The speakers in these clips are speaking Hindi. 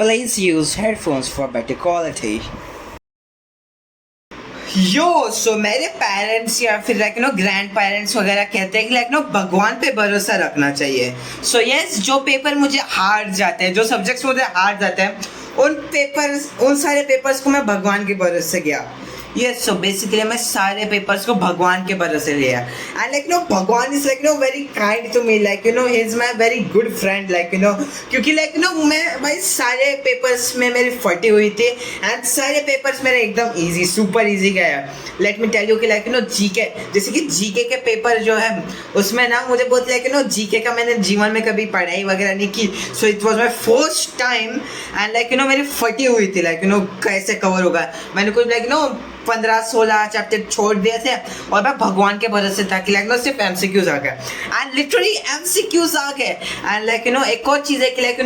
Please use headphones for better quality. सो मेरे पेरेंट्स या फिर लाइक ग्रैंड पेरेंट्स वगैरह कहते हैं कि लाइक भगवान पे भरोसा रखना चाहिए. सो यस, जो पेपर मुझे हार जाते हैं, जो सब्जेक्ट्स मुझे हार जाते हैं, उन सारे पेपर्स को मैं भगवान के भरोसे किया. यस, सो बेसिकली मैं सारे पेपर्स को भगवान के भरोसे लिया. एंड लाइक भगवान is like very kind to me, like he is my very good friend. Like क्योंकि लाइक मैं भाई सारे पेपर्स में मेरी फटी हुई थी एंड सारे पेपर्स मेरे एकदम इजी, सुपर इजी गया. लेट मी टेल यू कि लाइक जीके, जैसे कि जीके के पेपर जो है उसमें ना मुझे बहुत लाइक जीके का मैंने जीवन में कभी पढ़ाई वगैरह नहीं की. So it was my first time and like मेरी फटी हुई थी. लाइक कैसे कवर होगा, मैंने कुछ लाइक 15-16 चैप्टर छोड़ दिए थे और मैं भगवान के भरोसे था कि लाइक सिर्फ एमसीक्यूज आ गए एंड लिटरली एमसीक्यूज आ गए. एंड लाइक एक और चीज़ है कि लाइक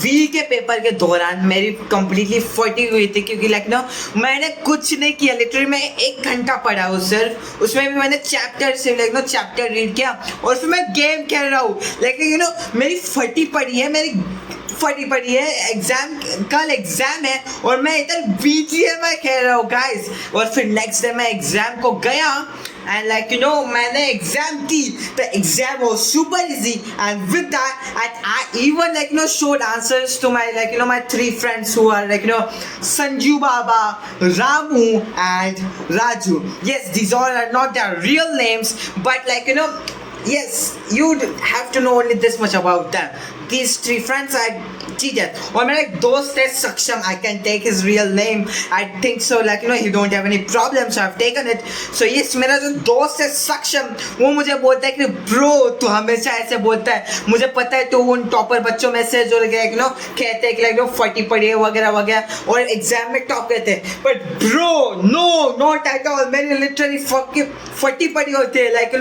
वी के पेपर के दौरान मेरी कंप्लीटली फटी हुई थी क्योंकि लाइक मैंने कुछ नहीं किया. लिटरली मैं 1 घंटा पढ़ा हूँ सिर्फ, उसमें भी मैंने चैप्टर रीड किया और फिर मैं गेम खेल रहा हूँ. लाइक मेरी फटी पड़ी है, कल एग्जाम है और मैं इधर बीजीएम में खेल रहा हूँ गाइस. और फिर नेक्स्ट डे मैं एग्जाम को गया एंड लाइक मैंने एग्जाम दी. The exam was super easy and with that I even like showed answers to my like my 3 friends who are like Sanju Baba, Ramu and Raju. Yes, these all are not their real names, but like yes, you have to know only this much about them. These 3 friends are teachers. और मेरा एक दोस्त है सक्षम, I can take his real name. I think so, like he don't have any problems, so I've taken it. So yes, मेरा जो दोस्त है सक्षम, वो मुझे बोलता है कि ब्रो तू हमेशा ऐसे बोलता है, मुझे पता है तू उन टॉपर बच्चों में से जो कहते हैं कि लाइक फटी पड़ी है वगैरह वगैरह और एग्जाम में टॉप करते हैं. But bro no, not at all. मेरी लिटरली फटी पड़ी होती है. Like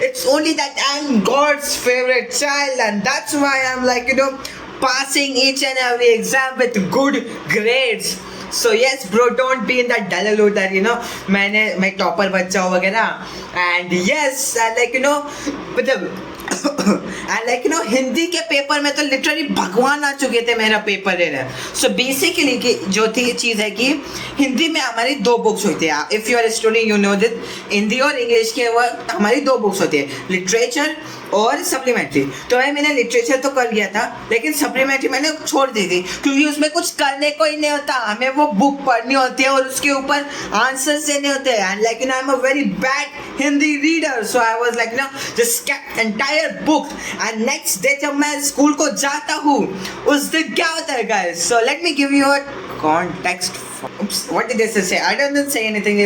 it's only that I'm God's favorite child and that's why I'm like passing each and every exam with good grades. So yes bro, don't be in that dullalood that मैं टॉपर बच्चा हूँ वगैरह. and yes like मतलब एंड लाइक हिंदी के पेपर में तो लिटरली भगवान आ चुके थे मेरा पेपर लेने. सो बेसिकली कि जो थी चीज़ है कि हिंदी में हमारी 2 बुक्स होती है. If you are studying you know this. Hindi और इंग्लिश के वो हमारी 2 बुक्स होती है, लिटरेचर और सप्लीमेंट्री. तो मैंने लिटरेचर तो कर लिया था लेकिन सप्लीमेंट्री मैंने छोड़ दी थी क्योंकि उसमें कुछ करने को ही नहीं होता. हमें वो बुक पढ़नी होती है और उसके ऊपर आंसर्स देने होते हैं. And like I am a very bad Hindi reader, so I was like just kept entire book. And next day जब मैं स्कूल को जाता हूँ उस दिन क्या होता है guys. So let me give you a context. Oops, what did I say? I didn't say anything.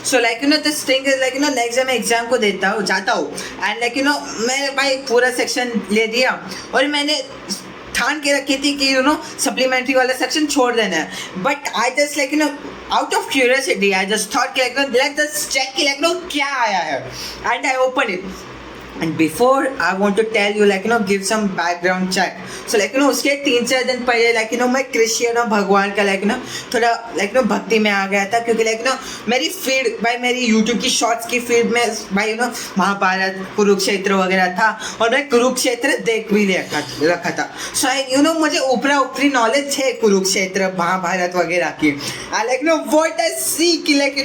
So like this thing is like next time मैं एग्जाम को जाता हूँ and like मैंने भाई पूरा सेक्शन ले दिया और मैंने ठान के रखी थी कि सप्लीमेंट्री वाला सेक्शन छोड़ देना है. But I just like out of curiosity I just thought like let's just check like क्या आया है. and I opened it. And before I want to tell you like give some background check. So like उसके 3-4 दिन पहले like मैं क्रिश्चियन और भगवान का like थोड़ा like भक्ति में आ गया था क्योंकि like मेरी फीड भाई मेरी यूट्यूब की शॉर्ट्स की फीड में भाई महाभारत कुरुक्षेत्र वगैरह था और मैं कुरुक्षेत्र देख भी रखा था. सो मुझे ऊपरी नॉलेज है कुरुक्षेत्र महाभारत वगैरह की. आई लाइक व्हाट आई सी कि like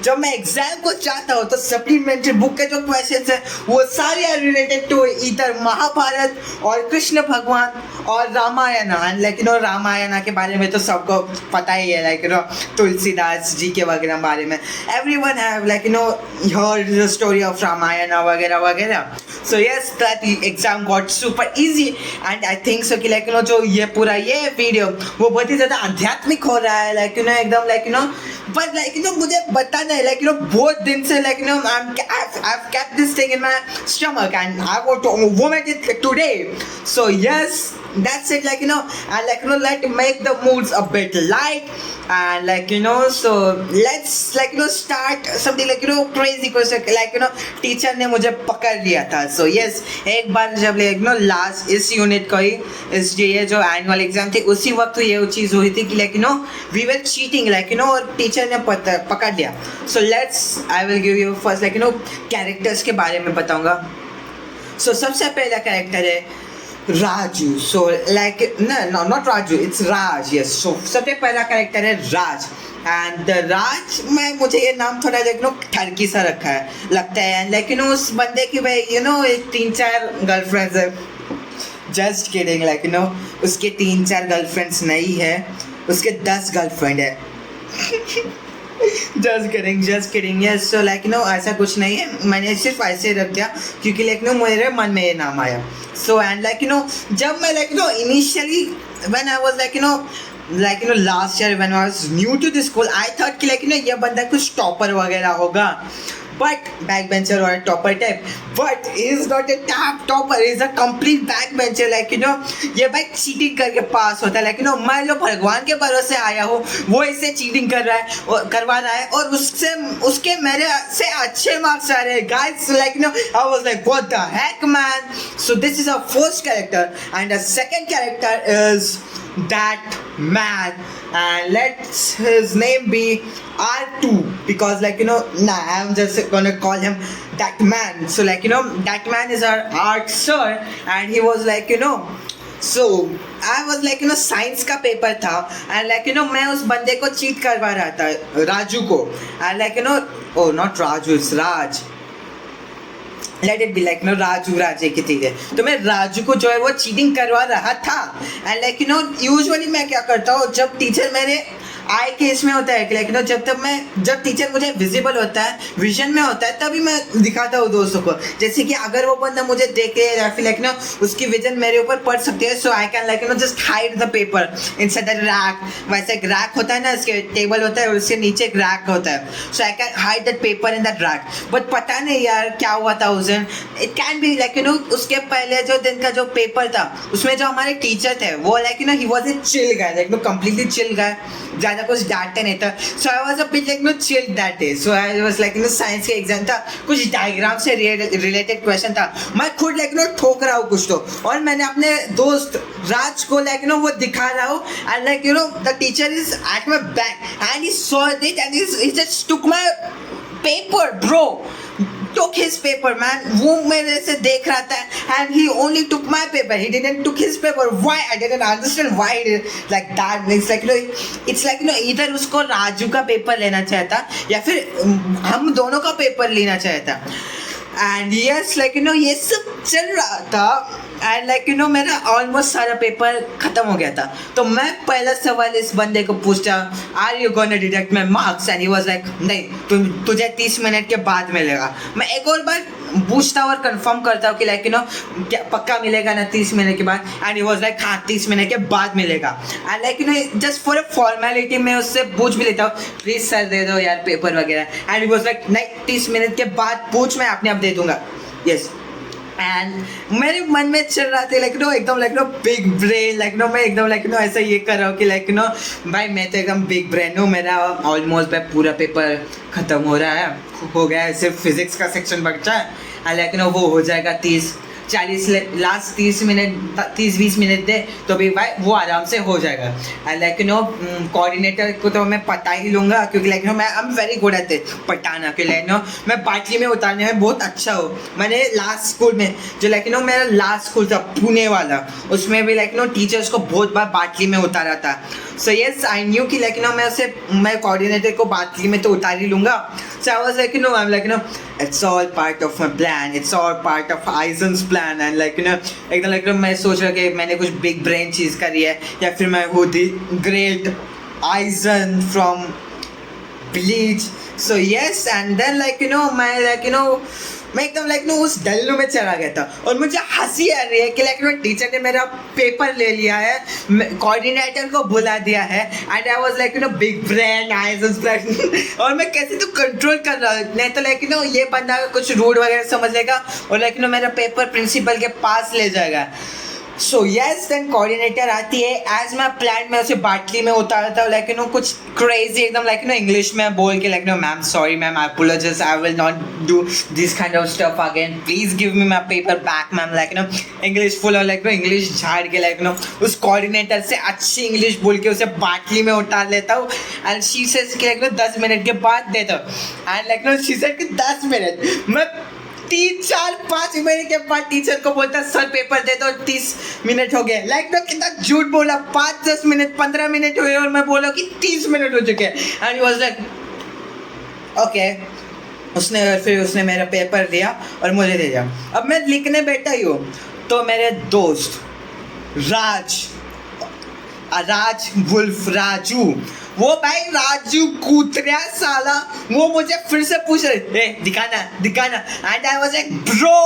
जब मैं एग्जाम को चाहता हूँ तो सप्लीमेंट्री बुक के जो क्वेश्चन है वो सारे are related to either Mahabharat और कृष्ण भगवान और रामायण. एंड लाइक रामायण के बारे में तो सबको पता ही है लाइक तुलसीदास जी के वगैरह बारे में. everyone have like heard the story of Ramayan वगैरह वगैरह. so yes, that exam got super easy and I think so कि like जो ये पूरा ये वीडियो वो बहुत ही ज़्यादा आध्यात्मिक हो रहा है. like एकदम like but like मुझे बताना है like बहुत दिन से like I've kept this thing in my stomach and I want to vomit it today. So yes, that's it. like I like make the moods a bit light and like so let's like start something like crazy question. like teacher ने मुझे पकड़ लिया था. so yes, एक बार जब लास्ट इस यूनिट को ही इस ये जो एनुअल एग्जाम थी उसी वक्त ये चीज़ हुई थी कि like we were cheating like और टीचर ने पकड़ लिया. so let's I will give you first like characters के बारे में बताऊंगा. सो सबसे पहला कैरेक्टर है Raju. So like no, not Raju. It's Raj. Yes. So सबसे पहला कैरेक्टर है राज. एंड राज में मुझे ये नाम थोड़ा ठरकी सा रखा है लगता है. लाइक उस बंदे की भाई 3-4 गर्लफ्रेंड्स है. Just kidding. उसके 3-4 गर्लफ्रेंड्स नहीं है, उसके 10 गर्लफ्रेंड है. Just kidding. यस. सो ऐसा कुछ नहीं है, मैंने सिर्फ ऐसे रख दिया क्योंकि मेरे मन में ये नाम आया. सो एंड जब मैं initially when I was last year when I was new to the school, I thought कि ये बंदा कुछ टॉपर वगैरह होगा, but backbencher or a topper type. But he is not a topper, he is a complete backbencher. ये भाई चीटिंग करके पास होता है. मैं जो भगवान के भरोसे आया हूँ वो इससे चीटिंग करवा रहा है और उसके मेरे से अच्छे मार्क्स आ रहे हैं. Guys, I was like, what the heck, man? So this is our first character, and the second character is that man, and let's his name be R2 because I'm just gonna call him that man. So that man is our art sir, and he was so I was science का पेपर था एंड मैं उस बंदे को चीट करवा रहा था, राजू को. And oh not Raju, it's Raj. Let it be Raju Raje की चीज़ है. तो मैं राजू को जो है वो चीटिंग करवा रहा था. एंड यूजुअली मैं क्या करता हूँ, जब टीचर मेरे आई केस में होता है कि जब टीचर मुझे विजिबल होता है, विजन में होता है, तभी मैं दिखाता हूँ दोस्तों को. जैसे कि अगर वो बंदा मुझे देखे या फिर उसकी विजन मेरे ऊपर पड़ सकती है, so I can just hide the paper inside the rack. वैसे एक रैक होता है ना, इसके टेबल होता है और उसके नीचे एक रैक होता है. So I can hide that paper in that rack. But पता नहीं यार क्या हुआ था उस दिन. इट कैन बी उसके पहले जो दिन का जो पेपर था उसमें जो हमारे टीचर थे वो ही was a chill guy, completely chill guy, ज़्यादा कुछ डांटते नहीं था. So I was a bit chill that day. So I was science के एग्जाम था, कुछ डायग्राम से रिलेटेड क्वेश्चन था. मैं खुद ठोक रहा हूँ कुछ तो, और मैंने अपने दोस्त राज को वो दिखा रहा हूँ and the teacher is at my back and he saw it and he just took my paper bro. Took his paper, man. वो मेरे से देख रहा था and he only took my paper. He didn't took his paper. Why? I didn't understand why he did like that. It's like either उसको राजू का पेपर लेना चाहिए था या फिर हम दोनों का पेपर लेना चाहिए था. एंड यस ये सब चल रहा था एंड मेरा ऑलमोस्ट सारा पेपर ख़त्म हो गया था. तो मैं पहला सवाल इस बंदे को पूछा, are you gonna deduct my marks? And he was like नहीं, तुझे 30 मिनट के बाद मिलेगा. मैं एक और बार पूछता और कंफर्म करता हूँ कि क्या पक्का मिलेगा ना 30 मिनट के बाद. एंड ही वाज लाइक हाँ 30 मिनट के बाद मिलेगा. And just for a formality मैं उससे पूछ भी लेता हूँ, प्लीज़ सर दे दो यार पेपर वगैरह. एंड ही वाज लाइक नहीं 30 मिनट के बाद पूछ, मैं अपने आप दे दूंगा. यस. एंड मेरे मन में चल रहा था एकदम बिग ब्रेन मैं एकदम ऐसा ये कर रहा हूँ कि भाई मैं तो एकदम बिग ब्रेन हूँ. मेरा ऑलमोस्ट पूरा पेपर ख़त्म हो रहा है, हो गया है, सिर्फ फिजिक्स का सेक्शन बचा है. वो हो जाएगा 30-40 लास्ट 30-20 मिनट दे तो भी भाई वो आराम से हो जाएगा. कोऑर्डिनेटर को तो मैं पता ही लूँगा क्योंकि मैं I am very good at it पटाना के मैं बाटली में उतारने में बहुत अच्छा हूँ. मैंने लास्ट स्कूल में जो मेरा लास्ट स्कूल था पुणे वाला, उसमें भी टीचर्स को बहुत बार बाटली में उतारा था. सो येस आई न्यू कि मैं कोऑर्डिनेटर को बाटली में तो उतार ही लूँगा. So I was I'm it's all part of my plan, it's all part of Aizen's plan. And एकदम मैं सोच रहा कि मैंने कुछ बिग ब्रेन चीज़ करी है या फिर मैं हूँ the great Aizen from Bleach. So yes and then मैं एकदम उस डल्लू में चला गया था और मुझे हंसी आ रही है कि टीचर ने मेरा पेपर ले लिया है, कोऑर्डिनेटर को बुला दिया है and I was big brain Einstein's brain. और मैं कैसे तो कंट्रोल कर रहा हूँ, नहीं तो ये बंदा कुछ रूड वगैरह समझ लेगा और मेरा पेपर प्रिंसिपल के पास ले जाएगा. सो येस देन कोऑर्डिनेटर आती है, एज मैं प्लान में उसे बाटली में उतारता हूँ कुछ क्रेजी एकदम इंग्लिश में बोल के ma'am sorry ma'am I apologise, I will not do this kind of stuff again, please give me my paper back ma'am. English full और इंग्लिश झाड़ के उस कोऑर्डिनेटर से अच्छी इंग्लिश बोल के उसे बाटली में उतार लेता हूँ. एंड शी सेज कि 10 मिनट के बाद देता हूँ. एंड शी सेड कि 10 मिनट. मैं 3-4-5 महीने के बाद टीचर को बोलता सर पेपर दे दो 30 मिनट हो गए। लाइक मैं कितना झूठ बोला, 5-10 मिनट 15 मिनट हुए और मैं बोला कि 30 मिनट हो चुके हैं। And he was like okay. उसने मेरा पेपर दिया और मुझे दे दिया। अब मैं लिखने बैठा ही हूँ तो मेरे दोस्त राजू, वो भाई राजू कूतरिया साला, वो मुझे फिर से पूछ रहे दिखाना। And I was like bro,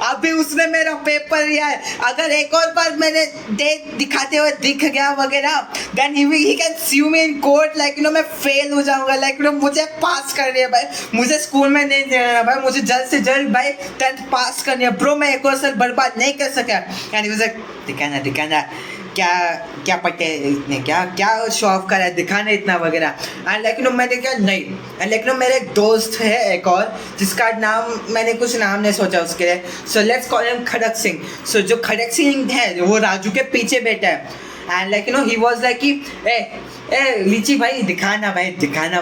अभी उसने मेरा पेपर लिया है, अगर एक और बार मैंने दिखाते हुए दिख गया वगैरह then he can sue me in court. Like मैं फेल हो जाऊंगा। लाइक मुझे पास करनी है भाई, मुझे स्कूल में नहीं देना भाई, मुझे जल्द से जल्द भाई 10th पास करनी है ब्रो, मैं एक और साल बर्बाद नहीं कर सका। एंड ही वाज लाइक दिखाना क्या पटे इतने, क्या शो ऑफ करा है, दिखाने इतना वगैरह। एंड लेकिन मैंने क्या नहीं। एंड लेकिन मेरे एक दोस्त है एक और, जिसका नाम मैंने कुछ नाम नहीं सोचा उसके लिए, सो लेट्स कॉल हिम खड़क सिंह। सो जो खड़क सिंह है वो राजू के पीछे बैठा है। And like he was like कि ए लीची भाई दिखाना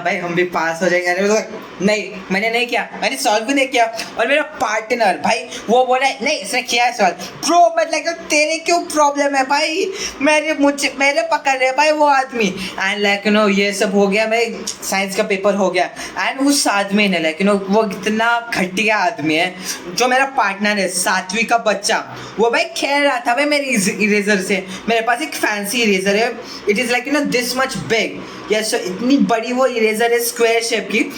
भाई हम भी पास हो जाएंगे। नहीं, मैंने नहीं किया, मैंने सॉल्व भी नहीं किया। और मेरा पार्टनर भाई वो बोला नहीं इसने किया है सॉल्व। ब्रो मतलब तेरे क्यों प्रॉब्लम है भाई, मेरे पकड़ रहे भाई वो आदमी। एंड लाइक ये सब हो गया, भाई साइंस का पेपर हो गया। एंड उस आदमी ने लाइक वो इतना घटिया आदमी है जो मेरा पार्टनर है, 7वीं का बच्चा, वो भाई खेल रहा था भाई मेरी इरेजर से। मेरे पास एक फैंसी इरेजर है, it is like this much big, yes इतनी बड़ी वो इरेजर है स्क्वायर शेप की,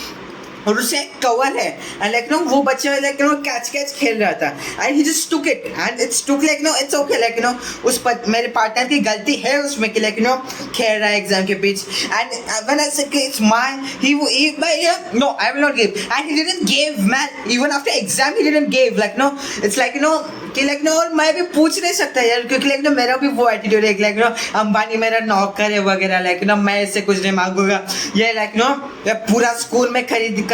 और उससे एक कवर है। एंड लाइक वो बच्चे लाइक कैच खेल रहा था and he just took it and it's took like it's okay. Like मेरे पार्टनर की गलती है उसमें कि लाइक खेल रहा है एग्जाम के बीच। And when I said it's mine he no I will not give. And he didn't give man, even after exam he didn't give. Like it's like कि लाइक और मैं भी पूछ नहीं सकता यार, क्योंकि लाइक मेरा भी वो एटीट्यूड है लाइक अंबानी मेरा नौकर है वगैरह। लाइक मैं इससे कुछ नहीं मांगूंगा। ये लाइक पूरा स्कूल में खरीद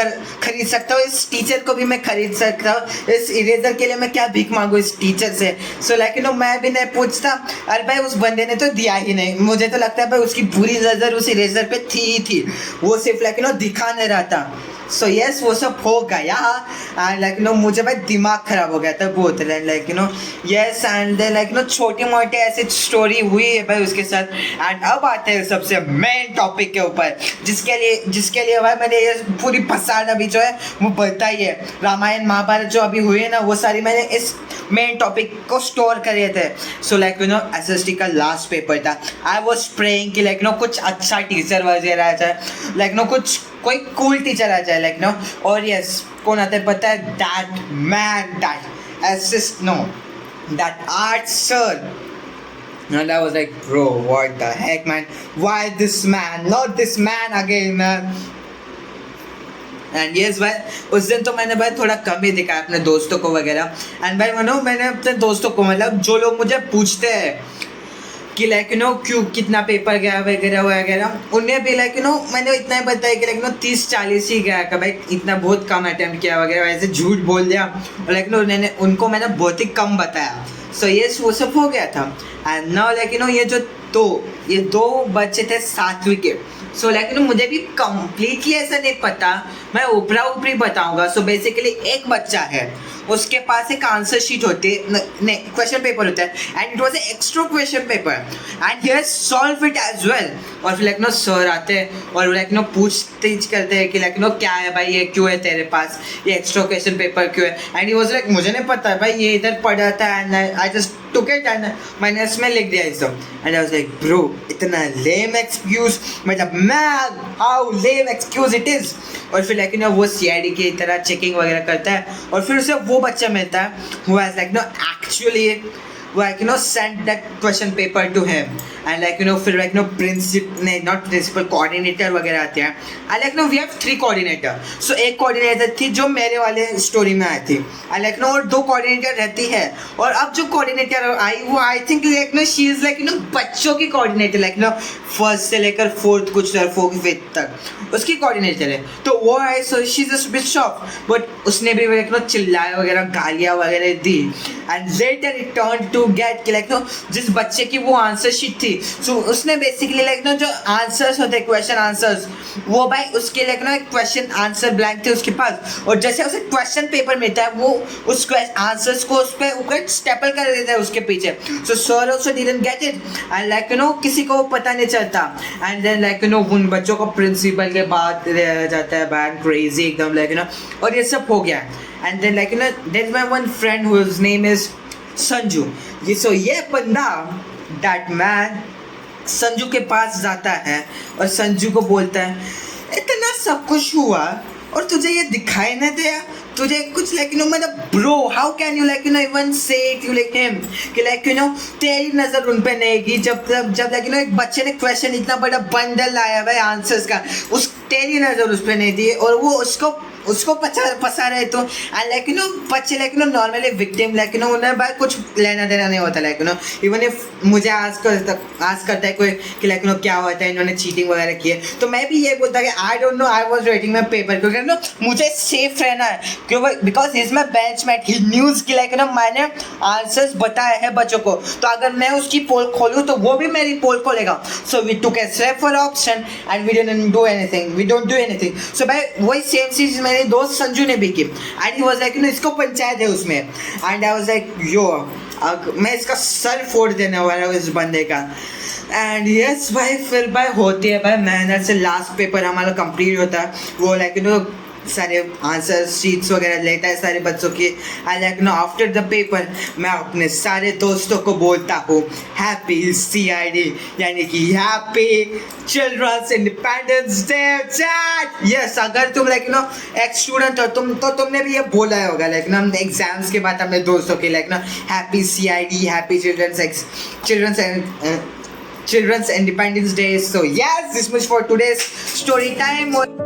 सकता हूँ, इस टीचर को भी मैं खरीद सकता हूँ, इस इरेजर के लिए मैं क्या भीख मांगू इस टीचर से। सो लाइक मैं भी नहीं पूछता। अरे भाई उस बंदे ने तो दिया ही नहीं, मुझे तो लगता है भाई उसकी पूरी नजर उस इरेजर पे थी, वो सिर्फ लाइक दिखा नहीं रहा था। सो यस वो सब हो गया एंड लाइक मुझे भाई दिमाग खराब हो गया था बहुत। लाइक यस एंड लाइक छोटी मोटी ऐसी स्टोरी हुई है भाई उसके साथ। एंड अब आते हैं सबसे मेन टॉपिक के ऊपर, जिसके लिए भाई मैंने ये पूरी फसाड अभी जो है वो बताई है। रामायण महाभारत जो अभी हुई है ना, वो सारी मैंने इस मेन टॉपिक को स्टोर करे थे। सो लाइक SST का लास्ट पेपर था। आई वॉज प्रेइंग कि लाइक कुछ अच्छा टीचर वगैरह आ जाए, लाइक कुछ कोई कूल टीचर आ जाए लाइक और यस कौन आता है पता है, that art sir. And I was like bro what the heck man, why this man, not this man again man. And yes भाई उस दिन तो मैंने भाई थोड़ा कम ही दिखाया अपने दोस्तों को वगैरह। एंड भाई मैंने अपने दोस्तों को मतलब जो लोग मुझे पूछते हैं कि लाइक क्यों कितना पेपर गया वगैरह उन्हें भी लाइक मैंने इतना ही बताया कि लाइक 30-40 ही गया का भाई, इतना बहुत कम अटैम्प्ट किया वगैरह, वैसे झूठ बोल दिया। और लाइक उनको मैंने बहुत ही कम बताया। सो यस वो सब हो गया था। एंड नाउ लाइक ये दो बच्चे थे 7वीं के। सो लाइक मुझे भी कम्प्लीटली ऐसा नहीं पता, मैं ऊपरी बताऊंगा। सो बेसिकली एक बच्चा है, उसके पास एक आंसर शीट होती है, नहीं क्वेश्चन पेपर होता है and it was extra question paper and he has solve it as well. और फिर लाइक सर आते हैं और लाइक पूछते करते हैं कि लाइक क्या है भाई, ये क्यों है तेरे पास, ये एक्स्ट्रा क्वेश्चन पेपर क्यों है। एंड ही वाज लाइक मुझे नहीं पता है भाई, ये इधर पढ़ा था and I just took it and मैंने इसमें लिख दिया ये सब। And I was like bro इतना लेम एक्सक्यूज, मतलब man how lame excuse it is. और फिर लाइक वो CID की तरह चेकिंग वगैरह करता है और फिर उसे वो बच्चा मिलता है who has like actually like sent that question paper to him and like फिर like not principal coordinator वगैरह आते हैं and like we have 3 coordinator। so एक coordinator थी जो मेरे वाले स्टोरी में आई थी and like और 2 coordinator रहती है। और अब जो coordinator आई वो I think like she is like बच्चों की coordinator like फर्स्ट से लेकर 4th कुछ 4th 5th तक उसकी कोऑर्डिनेटर है। तो वो है so she is just bit shock, but उसने भी लाइक चिल्लाया वगैरह गालियाँ वगैरह दी। And later it turn to get कि लाइक जिस बच्चे की वो आंसर शीट थी सो उसने बेसिकली लाइक ना जो आंसर्स होते हैं क्वेश्चन आंसर्स वो भाई उसके लाइक ना एक क्वेश्चन आंसर ब्लैंक थे उसके पास, और जैसे उसे क्वेश्चन पेपर मिलता है वो उस आंसर्स को उस पर ऊपर स्टेपल कर देता है उसके पीछे. So sir also didn't get it and like किसी को पता नहीं चलता. एंड देन लाइक उन बच्चों को प्रिंसिपल के बाद रह जाता है बैन क्रेजी एकदम लाइक और ये सब हो गया. And then like there is my one friend whose name is Sanju. ये बंदा दैट मैन संजू के पास जाता है और संजू को बोलता है इतना सब कुछ हुआ और तुझे ये दिखाई नहीं दिया, तुझे कुछ लाइक मतलब bro how can you like even से इट यू लाइक हिम कि लाइक तेरी नज़र उन पे नहीं गई जब लाइक एक बच्चे ने क्वेश्चन इतना बड़ा बंडल लाया भाई आंसर्स का, उस तेरी नज़र उस पे नहीं दी और वो उसको फंसा रहे. तो एंड लाइक बच्चे लाइक नॉर्मली विक्टिम लाइक उन्हें भाई कुछ लेना देना नहीं होता लाइक इवन इफ मुझे आज करता है कोई कि लाइक क्या होता है इन्होंने चीटिंग वगैरह की है, तो मैं भी ये बोलता कि I don't know, I was writing my paper क्योंकि मुझे सेफ रहना है क्योंकि because is my benchmate, he news की लाइक मैंने आंसर्स बताए हैं बच्चों को, तो अगर मैं उसकी पोल खोलूँ तो वो भी मेरी पोल खोलेगा. So we took a step for option and we didn't do anything, we don't do anything. So भाई वही सेम चीज़ मेरे दोस्त संजू ने भी की एंड ही वाज लाइक इसको पंचायत है उसमें एंड आई वाज लाइक यो मैं इसका सर फोड़ देने वाला हूँ इस बंदे का. एंड यस भाई फिर भाई होती है भाई मेहनत से लास्ट पेपर हमारा कंप्लीट होता है. वो लाइक सारे आंसर शीट्स वगैरह लेता है सारे बच्चों की. I like after the paper मैं अपने सारे दोस्तों को बोलता हूँ हैप्पी CID यानी कि happy children's Independence Day chat. Yes अगर तुम लाइक एक स्टूडेंट हो तुमने भी ये बोला होगा लाइक एग्जाम्स के बाद अपने दोस्तों के like happy CID happy children's Independence Day. So yes, this much for today's story time.